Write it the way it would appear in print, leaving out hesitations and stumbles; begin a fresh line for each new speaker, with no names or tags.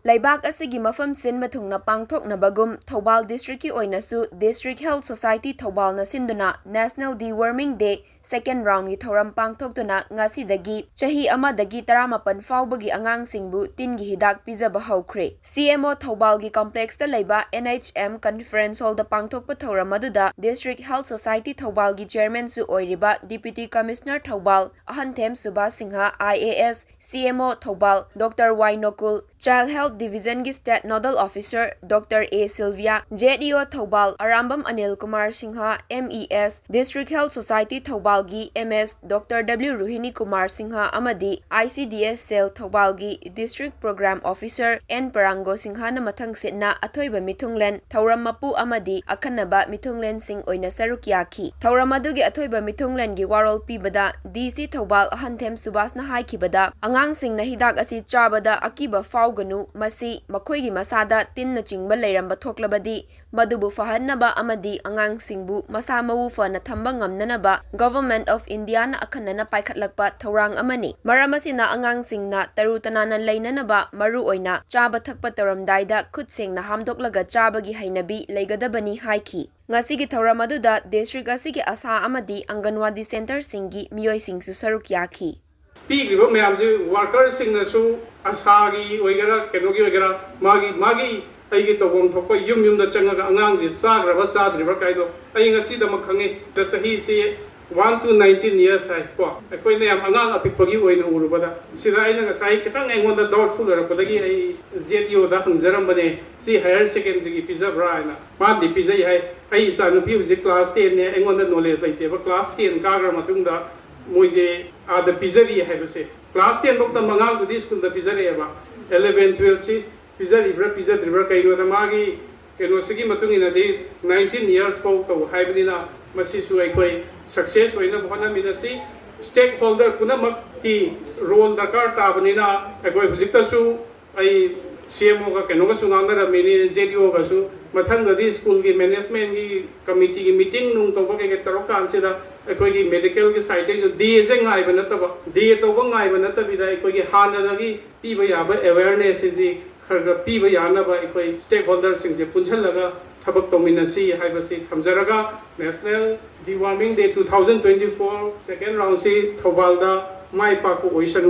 Laibak asigi mafam sinba thungna pangthoknabagum Thoubal District ki oinasu District Health Society Thoubal na sinduna National DEWORMING Day second round gi THOURAM PANGTHOKTUNA ngasidagi Chahi amadagi 18 Faobagi Angangsing bu Tingi Hidak Pijaba Houkhre CMO Thoubal gi complex ta laiba NHM Conference Hall da pangthokpa THOURAM aduda District Health Society Thoubal gi chairman su oiriba Deputy Commissioner Thoubal Ahanthem Subha Singha IAS CMO Thoubal Dr. Wainokul Child Health Division gi State Nodal Officer Dr. A. Sylvia JDO Thoubal Arambam Anil Kumar Singha MES District Health Society Thoubal gi MS Dr. W. Ruhini Kumar Singha amadi ICDS Cell Thoubal gi District Program Officer N. Parango Singha na mathang sitna athoiba mithunglen THOURAM mapu amadi akhanaba mithunglen sing oina saruk yaki THOURAM adugi athoiba mithunglen gi warol pibada DC Thoubal Ahanthem Subhas na haikibada Angangsing na hidak asi chabada akiba fauganu masi makoigi masada tin na chingba leiramba thoklabadi madubu fahannaba amadi angangsingbu masa mawu fana thamba ngamnanaba Government of India na akhanana paikhatlakpa thorang amani maramasina angangsingna tarutanana leinanaba maru oina chaba thakpa taramdaida khutsengna hamdoklaga chabagi hainabi leigadabani haiki ngasigi THOURAM aduda district asigi asa amadi Anganwadi center singi miyoi singsu saruk yaki
Pigriba mayamji workers singnasu asagi oigara kenogi oigara magi aigi tobom thokpa yum da changaga angang ji sagraba sadriba kaido ai ngasi da makhangi da sahi se 1 to 19 years ai ko akoi ne am angang apikpagi oina urubada sira aina ngasai kitang engonda doubtful rapodagi ai ZEO da hangjaram bane si higher secondary gi pizabra aina ma di pizai hai ai sa nu pi class 10 ne engonda knowledge laite ba class 10 kagra matungda moje the pizzeria have say class 10 bok the mangal to this school the pizzeria ba 11 12 si pizzeria kairo da magi keno sigi matungina de 19 years po to haibina masi su ai koi success hoina bhona minasi stakeholder punamak ki role dakar ta banina ai hujikta su ai CMO ka keno ka sunganga ra mini JDO ka su mathang di school ki management ki committee ki meeting nung to ba ke taro kan sida अकोगी medical के side जो DA से गायब नतब DA तो वो गायब नतबिदा अकोगी हानदगी पीब याब awareness इदि खरग पीब यानब अकोई स्टेक होल्डर सिंग से पुंछलगा थबक तोमिनसी हाइबसी थमजरगा national deworming day 2024 second round से थौबालदा माई पाको ओइसन